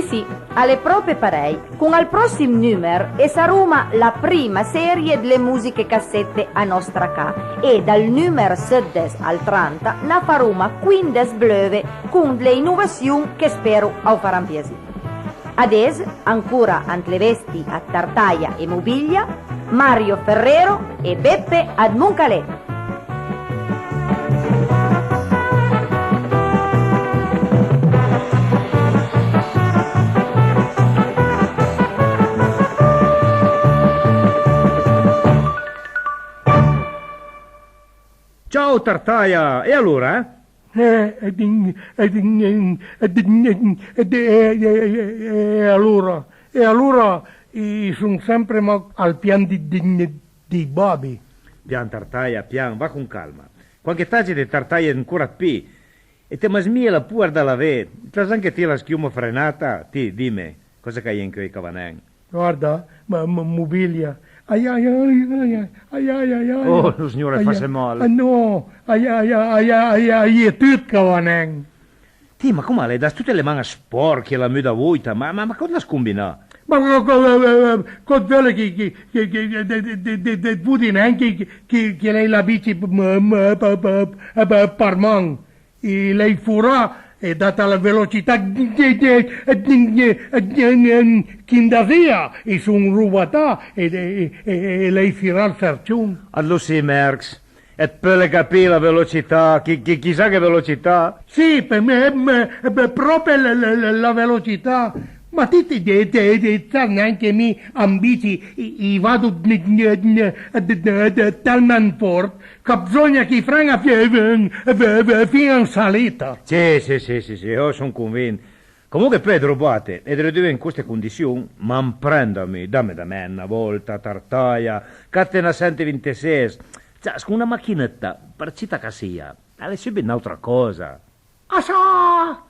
sì, alle proprie parei, con al prossimo numero e sarà la prima serie delle musiche cassette a nostra ca e dal numero 7 al 30 ne faremo 15 blöve con le innovazioni che spero faranno piacere. Adesso ancora ante le vesti a Tartaia e Mobilia, Mario Ferrero e Beppe ad Moncalè. Ciao Tartaia, e allora? E allora sono sempre al pian di Bobby. Pian Tartaia, pian, va con calma. Qualche taglia di Tartaia ancora qui. E te masmia la puerta da ve. Tras anche te la schiuma frenata, ti dimmi, cosa che hai in quei cavanen? Guarda, mobilia. Ai ai ai ai ai ai ai. Oh, lo signore fa male. No, ai è tutto cavanen. Ti, ma come le das tutte le mani sporche la muda vuota? Ma cosa scombina? Ma con quello che vuoi neanche che lei la bici per man. E lei furà e data la velocità che e sono rubata e lei firà il ferciun. Allora sì, Merx. E per capire la velocità, chissà che velocità. Sì, per me proprio la velocità. Ma ti neanche mi ambiti, vado talmente forte che bisogna che franga fino in salita. Sì, io sono convinto. Comunque Pedro Bate, e delle due in queste condizioni, ma prendami, dammi da me una volta, Tartaia, catena 126, cioè, con una macchinetta, per città che sia, alle subito un'altra cosa. Asa!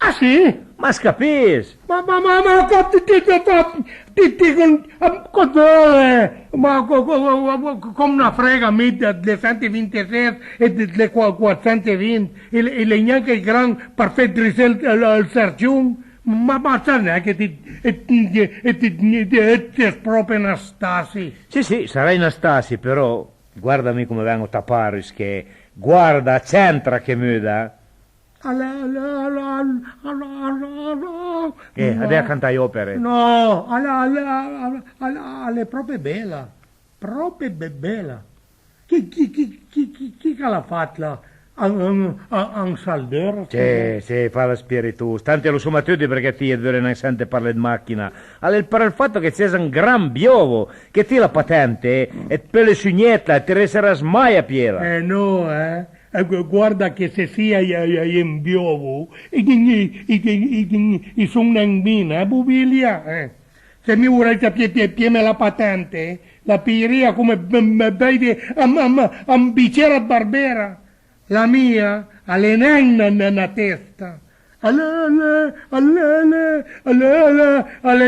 Ah sì? Ma scapisci? Ma come una frega delle 126 e delle 420 e le neanche il gran perfetto il serciun. Ma sai neanche ti proprio Anastasi. Sì, sarai Anastasi, però guardami come vengo a tappare, che guarda, c'entra che muda. Adesso cantai opere. No, è proprio bella, bella. Chi l'ha fatta? Un saldero? Sì, fa la spiritus. Tanti lo sono tutti perché ti è vero non sente parlare di macchina. Per il fatto che c'è un gran biovo, che ti la patente e per le sugnette ti resterà mai a piena. No, guarda che se sia in biovo, e sono in mina, bubilia, se mi vuoi pieme la patente, la piria come bevi a un bicchiere barbera, la mia alle nenna nella testa, alle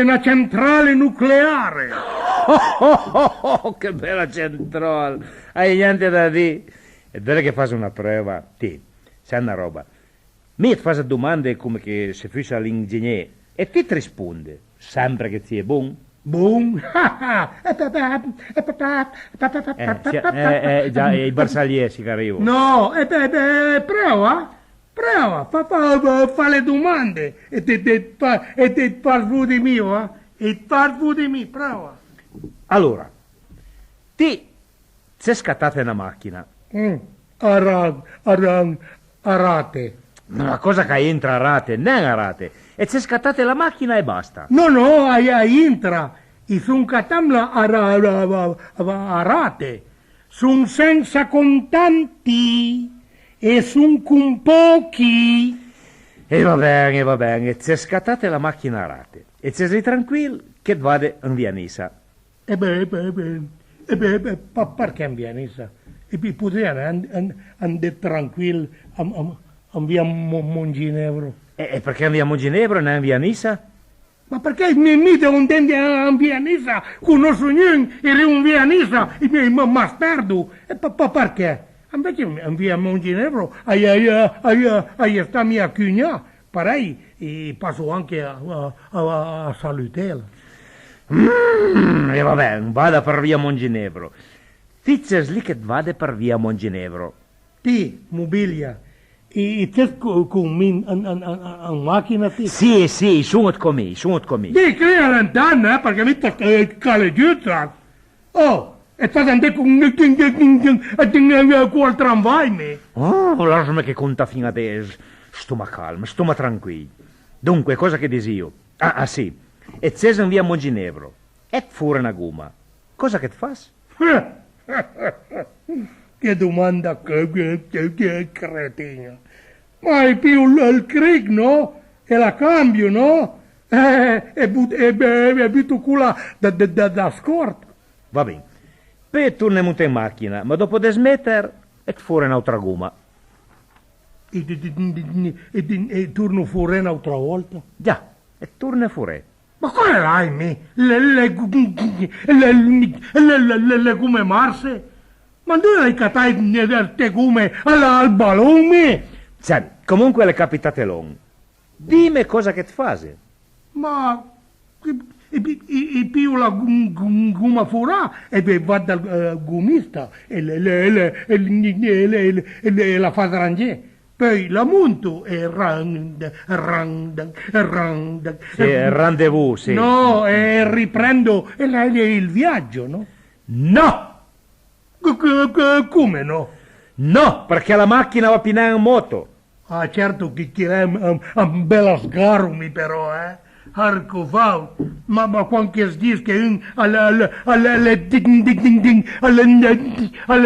una centrale nucleare. Oh, che bella centrale, hai niente da dire. È vero che fai una prova, sai una roba. Mi fai domande come che se fosse all'ingegnere e ti risponde, sempre che ti è buon. Buon? Già, i bersagliesi che arrivano. No, prova, fa le domande e ti parlo di me, prova. Allora, ti sei scattata una macchina. A rate. Una cosa che entra a rate, non a rate. E c'è scattata la macchina e basta. No, entra. E sono catamla a rate. Sono senza contanti. E sono con pochi. E va bene. C'è scattata la macchina a rate. E c'è sei tranquillo che vade in via Nisa. Perché in via Nisa? E potrei andare tranquillo a via Monginevro. E perché andiamo a Ginevra e non via Nisa? Ma perché mi devo andare a via Nisa? Conosco niente, ero in via Nisa e mi perdo. E perché? Invece via Monginevro, ahí sta mia cugna, parei, e passo anche a salutarla. E vabbè, vada per via Monginevro. Fizes lì che vada per via Monginevro. Ti, mobilia, e c'è con me a macchina ti? Sì, sono con me. Di crea l'antenna, perché mi sta caleggiuzza. Oh, e sta andando con tramvai, me. Oh, lasciami che conta fino adesso. Stoma calmo, stoma tranquillo. Dunque, cosa che desio? Ah, sì. E c'è in via Monginevro. E fuori una gomma. Cosa che ti fas? Che domanda che cretina. Ma è più il cric, no? E la cambio, no? E butto quella da scorta. Va bene. Poi torniamo in macchina, ma dopo di smettere, e fuori un'altra gomma. E torno fuori un'altra volta? Già, e torna fuori. Ma quale l'hai, me? Le gomme marse? Ma dove hai catai te gomme al ballone? Senti, comunque le capitate long. Dimmi cosa che ti fase. Ma e più la gomma furà e va dal gommista e la fa arrangere. Poi la monto e Sì, rendezvous, sì. No, e riprendo il viaggio, no? No! Come no? No, perché la macchina va pinare in moto. Ah, certo che è un bella sgarumi però, eh? Arco fau, ma quando si dice che alla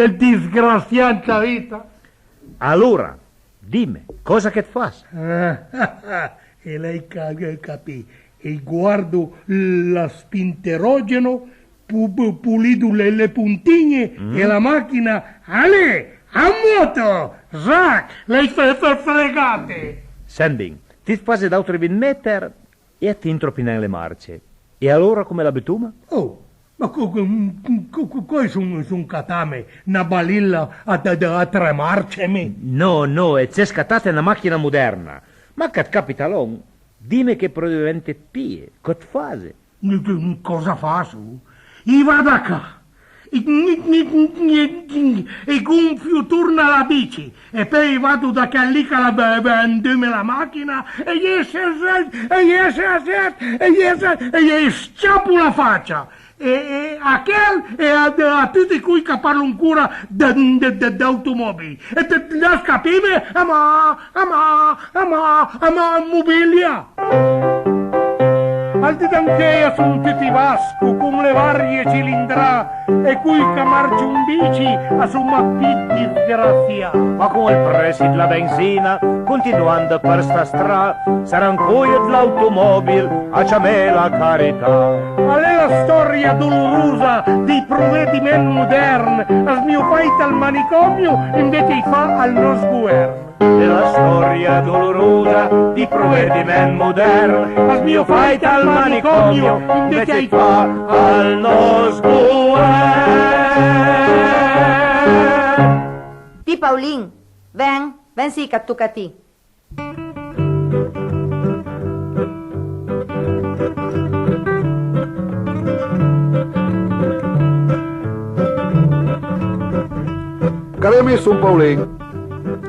disgraziata vita. Allora, dimmi, cosa che ti fas? E lei capì, e guardo la spinterogeno, pulito le puntine e la macchina, ale, a moto, zac, lei fregate. Senti, ti fase da 3 metri e ti intropinare le marce. E allora come la betuma? Oh, ma coi son catame, una balilla a 3 marce, me. No, e c'è scattata una macchina moderna. Ma che capita long? Dimmi che probabilmente pie, che ti fase? Cosa faccio? I vado a ca. E gonfio torna la bici e poi vado da callica la macchina e gli sciappo la faccia e a quel e a tutti cui che parlano ancora d'automobili e la scapive ama mobilia. Alti d'ancheia son tutti vasco con le varie cilindra e cui che marci un bici a somma pitti disgraziato. Ma con il prezzo della benzina, continuando per sta strada, saranno poi dell'automobile a ciamè la carità. Ma è la storia dolorosa dei provvedimenti moderni, a mio fai al manicomio invece fa al nostro governo. È la storia dolorosa di provvedimenti moderni, al mio fight al manicomio, invece fa al nostro governo. Ti Paulin, ven sì che tocca a ti. Che hai messo un Paolin?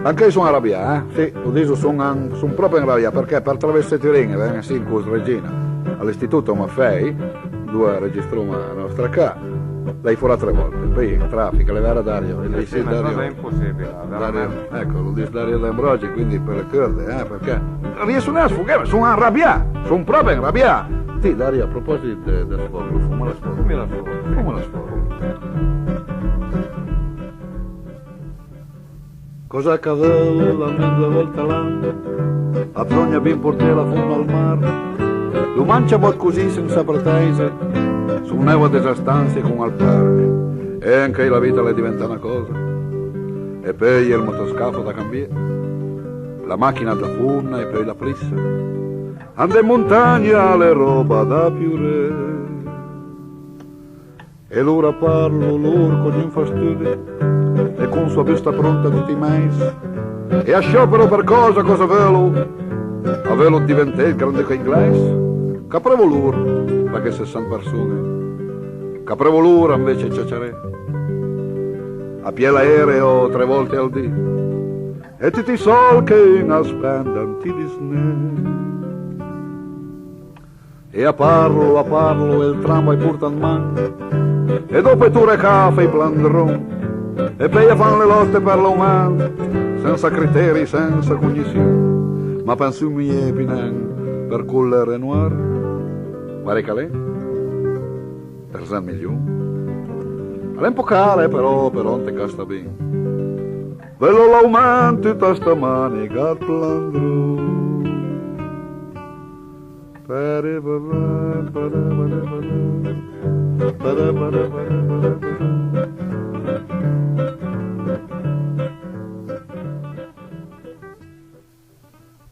Anche io sono arrabbiato, Sì, lo dico, sono proprio arrabbiato perché per attraverso Tirene, vengo sì, con Regina, all'istituto Maffei, dove registriamo la nostra casa, lei fuori 3 volte, poi il traffico, le vere Dario, e lei sì, Dario, è impossibile, Dario, ecco, lo dice Dario D'Ambrogi, quindi per le corde, perché riesco a sfugare, sono arrabbiato, sono proprio arrabbiato. Sì, Dario, a proposito del sfogo, fuma la sfogo. Cosa accade almeno 2 volte all'anno? A bisogna ben portare la fondo al mare. Lo mangia un così senza pretese, su un'eva delle stanze con al parco. E anche la vita le diventa una cosa. E poi il motoscafo da cambiare, la macchina da funna e poi la prissa. Ande in montagna le roba da piure. E l'ora parlo loro con gli infastiudi. E con sua vista pronta tutti i mais. E a sciopero per cosa velo? A velo diventé il grande inglese. Caprevo l'ur, perché 60 persone. Caprevo l'ur invece ciaciare. A piedi aereo 3 volte al dì. E tutti i sol che naspendan ti disne. E a parlo il tramvai portan man. E dopo tu recafe i plandron. E poi fanno le lotte per l'uman, senza criteri, senza cognizione. Ma penso mi è pinen per quel Renoir. Guarda che lei, per 100 milioni. È un po' care, però non te casta bene. Vello l'auman tutta sta manica plandron.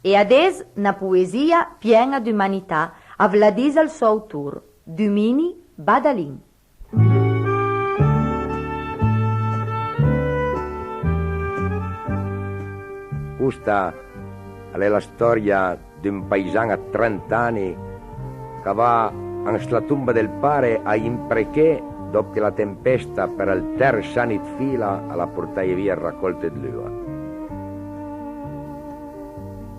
E ades una poesia piena di umanità, a Vladisa il suo autore, Dumini Badalin. Questa è la storia di un paesano a 30 anni che va alla tomba del pare a impreché dopo la tempesta per il terzo anno di fila alla portare via raccolte di lui.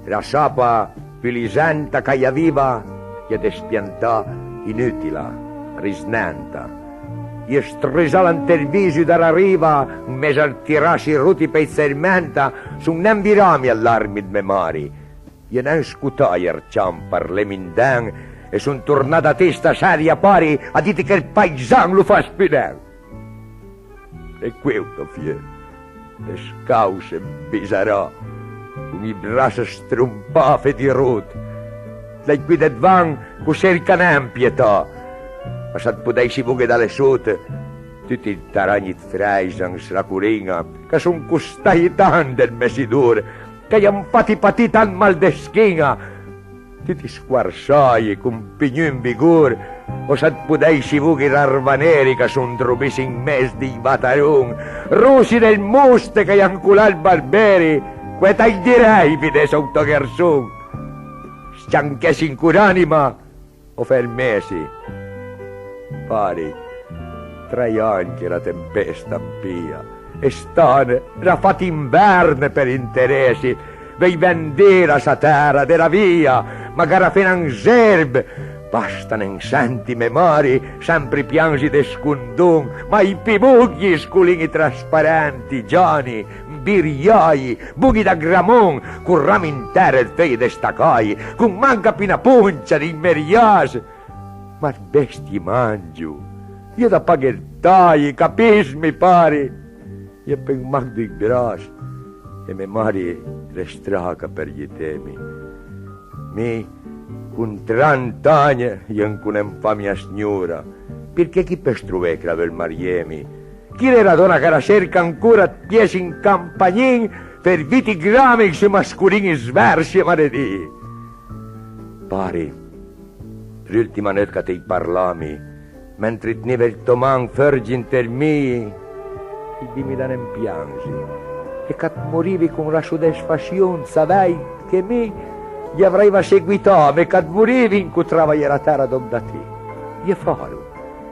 La sapa più lisenta che aveva gli despiantò inutile, risnanta. Gli strisò l'interviso dalla riva, un mese a tirarsi ruti per sermenta, su non virami allarmi di memoria. Gli non scutò il ciampar le mindan e sono tornato a testa seria pari a dire che il paesano lo fa spinare. E questo fiero, le scause bisarò, con i braccia strumpate di rute. Lei qui del van con cerca pietà, ma se potessi vogare dalle sotto, tutti i taragni freisano la curina, che sono costati tanto del mesidore, che gli hanno fatti patire tanto mal de schina, tutti squarsai con pigno in vigore, o se potessi vogare arvaneri che sono drobisi in mezzo di bataron, russi del muste che gli hanno culato il barberi, queta il direi vide sotto garçon, scianchesi in curanima o fermesi. Pari, 3 anni che la tempesta impia, e stane, era fatto inverno per interessi, vei vendere sa terra della via, magari fino a serbe, bastano in santi memori, sempre piangi de scundun, ma i pibugli sculini trasparenti, gioni, biriai, bughi da gramon, con rami intere il fei de stacai, con manca pina puncia di merias, ma bestie mangio, io da paghettai, capismi pari, io per un manco di gras, e memoria restraca per gli temi. Mi, con 30 anni, io ancora infamia signora, perché chi per struvè che il Mariemi? Chi era donna che la cerca ancora piesi in campagnin per viti grami se masculini sversi e maledì? Pari, l'ultima notte che ti parlami, mentre teneva il toman fergi inter me, i bimbi da non piangi, e che morivi con la soddisfazione, sapei che mi gli avrei seguito, e che morivi incontrava la terra dopo da te. Io farò,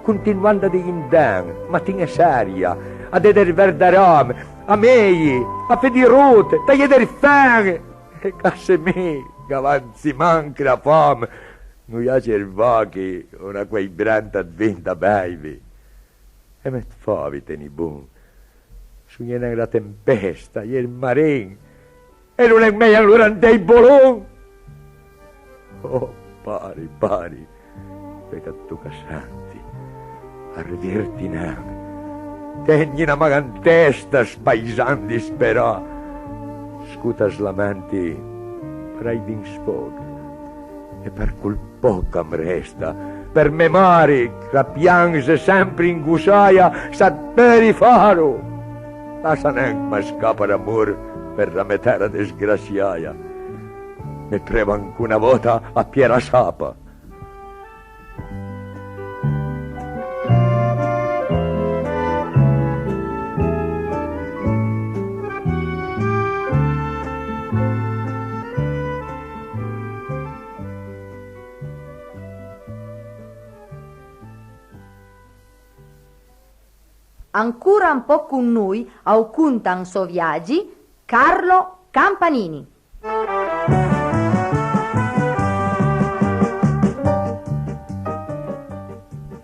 continuando ad indan, ma tinga seria, aeder verdaram, a me, a pedirute, a chiedere fame, e casse me, che avanzi manca la fame, non ha cervacchi, una quei branta diventa baby. E me favi teni buon, su niente la tempesta, e il marin, e non è meglio allora dei bolon. Oh, pari, perché tu che senti, a rivierti neve, tegni una magantesta spaesandi sperà, scuta slamenti, preidi in sfogo, e per quel poco mi resta, per memori, che piange sempre in gusaia, sapperi faro, lascia neanche mi scappa d'amore per la metà disgraziaia. Ne preva anche una volta a Piera Sapa. ancora un po' con noi, au cuntan so viaggi, Carlo Campanini.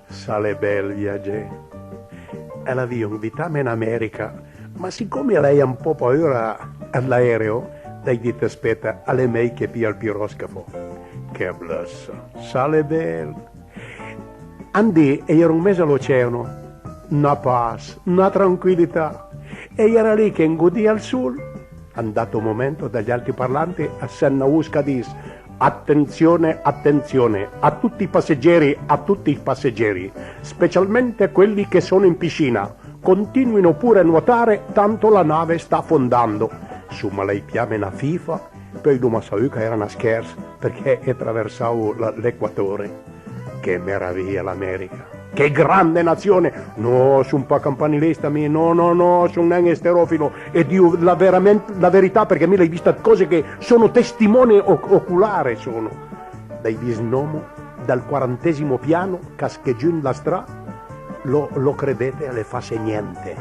Sale bel viaggiare. E l'avevo invitata in America, ma siccome lei ha un po' paura all'aereo, lei dite aspetta, alle me che pia il piroscafo. Che blessa, sale bel. Andì e ero un mese all'oceano, una pace, una tranquillità. E era lì che ingodia il sole. Andato un momento dagli altiparlanti a Senna Usca disse: attenzione, attenzione a tutti i passeggeri, specialmente quelli che sono in piscina. Continuino pure a nuotare, tanto la nave sta affondando. Insomma, lei piame una fifa, poi non sa che era una scherza, perché attraversavo l'equatore. Che meraviglia l'America! Che grande nazione! No, sono un po' campanilista, no, sono un esterofilo e dico la verità, perché mi l'hai vista cose che sono testimone oculare, sono. Dai visnomo, dal 40° piano, caschegiù in la strada, lo credete, le fa niente.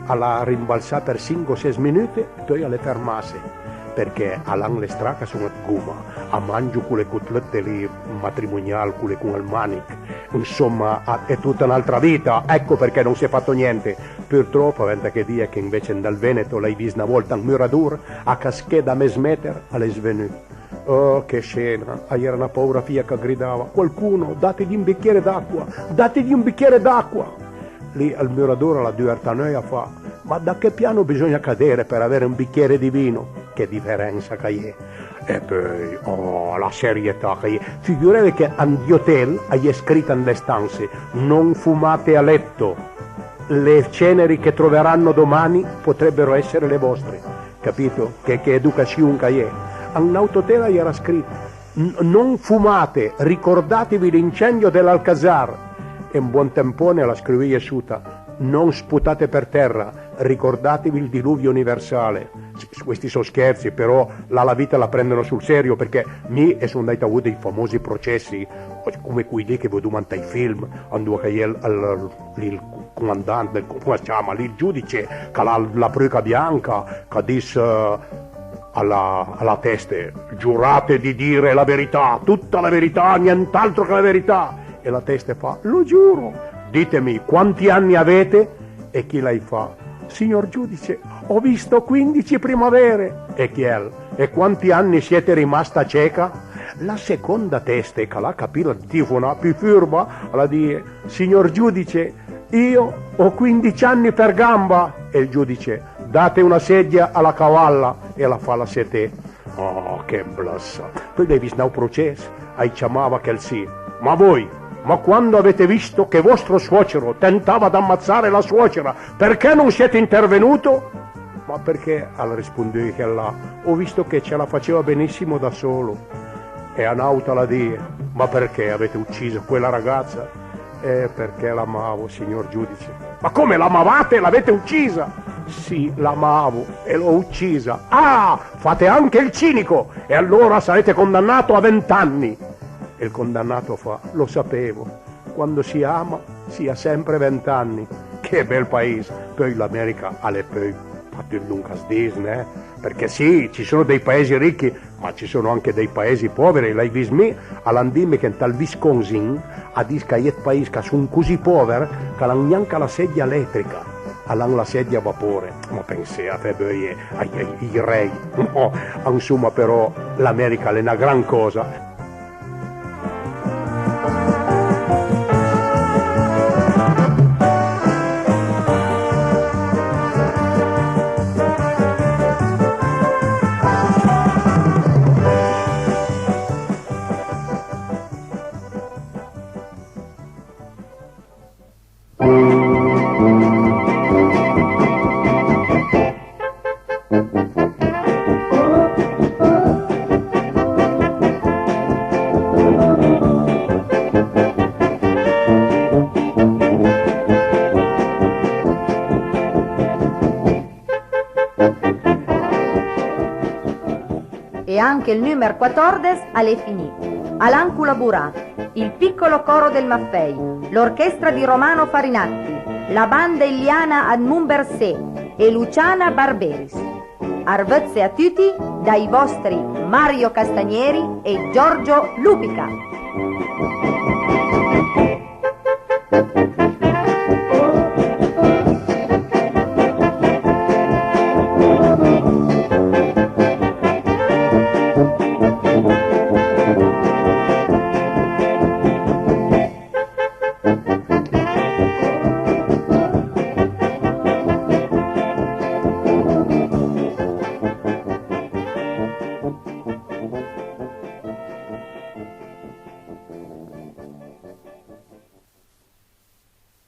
Alla rimbalzare per 5 o 6 minuti, poi alle fermase. Perché all'angle strada sono a gomma, a mangio con le cotlette lì matrimoniali, con il manic, insomma è tutta un'altra vita, ecco perché non si è fatto niente. Purtroppo avete che dire che invece dal Veneto l'hai vista una volta a Muradur, a Cascheda a Mesmeter, alle svenuti. Oh, che scena, era una paura fia che gridava: qualcuno, dategli un bicchiere d'acqua, dategli un bicchiere d'acqua. Lì al Muradur alla Duertanoia fa: ma da che piano bisogna cadere per avere un bicchiere di vino? Che differenza che è. E poi, la serietà che è. Figurate che agli hotel hai scritto nelle stanze: non fumate a letto, le ceneri che troveranno domani potrebbero essere le vostre. Capito? Che educazione che è. A un autotel era scritto: non fumate, ricordatevi l'incendio dell'Alcazar. E un buon tempone la scrivia asciutta: non sputate per terra, ricordatevi il diluvio universale. Questi sono scherzi, però la vita la prendono sul serio, perché sono andati a avuto dei famosi processi, come quelli che vedo ai film, quando il comandante, come si chiama, il giudice, che ha la pruca bianca, che disse alla testa: giurate di dire la verità, tutta la verità, nient'altro che la verità. E la testa fa: lo giuro. Ditemi quanti anni avete? E chi lei fa: signor giudice, ho visto 15 primavere. E chi è? E quanti anni siete rimasta cieca? La seconda testa, che l'ha capito il tifona più furba, la dice: signor giudice, io ho 15 anni per gamba. E il giudice: date una sedia alla cavalla. E la fa la sete. Oh, che blassa. Poi devi visto un processo, hai chiamava che il sì. Ma voi, ma quando avete visto che vostro suocero tentava di ammazzare la suocera, perché non siete intervenuto? Ma perché, alla risponde che là, ho visto che ce la faceva benissimo da solo. E Anauta la die: ma perché avete ucciso quella ragazza? Perché l'amavo, signor giudice. Ma come l'amavate? L'avete uccisa? Sì, l'amavo e l'ho uccisa. Ah, fate anche il cinico, e allora sarete condannato a 20 anni. E il condannato fa: lo sapevo, quando si ama si ha sempre 20 anni. Che bel paese. Poi l'America ha le poi fatto il Lucas Disney, perché sì, ci sono dei paesi ricchi, ma ci sono anche dei paesi poveri. L'hai visto me all'andime che tal Wisconsin a discaiet paesi che sono così poveri che non neanche la sedia elettrica, hanno la sedia a vapore. Ma pensate ai re. No, insomma, però l'America è una gran cosa. Anche il numero 14 alle finì. Alancula Burà, il piccolo coro del Maffei, l'orchestra di Romano Farinatti, la banda Iliana ad Mumbersè e Luciana Barberis. Arvezze a tutti dai vostri Mario Castagneri e Giorgio Lupica.